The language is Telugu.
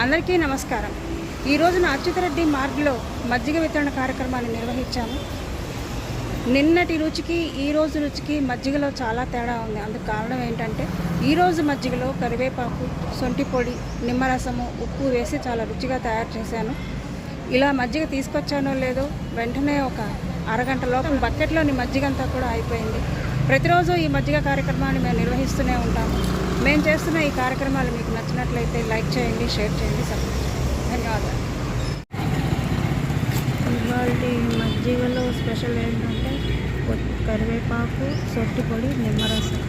అందరికీ నమస్కారం. ఈ రోజున అచ్యుతరెడ్డి మార్గ్లో మజ్జిగ వితరణ కార్యక్రమాన్ని నిర్వహించాము. నిన్నటి రుచికి ఈ రోజు రుచికి మజ్జిగలో చాలా తేడా ఉంది. అందుకు కారణం ఏంటంటే ఈరోజు మజ్జిగలో కరివేపాకు, సొంటి పొడి, నిమ్మరసము, ఉప్పు వేసి చాలా రుచిగా తయారు చేశాను. ఇలా మజ్జిగ తీసుకొచ్చానో లేదో వెంటనే ఒక అరగంట లోపల బకెట్లోని మజ్జిగ అంతా కూడా అయిపోయింది. ప్రతిరోజు ఈ మజ్జిగ కార్యక్రమాన్ని మేము నిర్వహిస్తూనే ఉంటాము. మేము చేస్తున్న ఈ కార్యక్రమాలు మీకు నచ్చినట్లయితే లైక్ చేయండి, షేర్ చేయండి, సబ్స్క్రైబ్ చేయండి. ధన్యవాదాలు. ఇవాళ మజ్జిగలో స్పెషల్ ఏంటంటే కరివేపాకు, సొట్టు పొడి, నిమ్మరసం.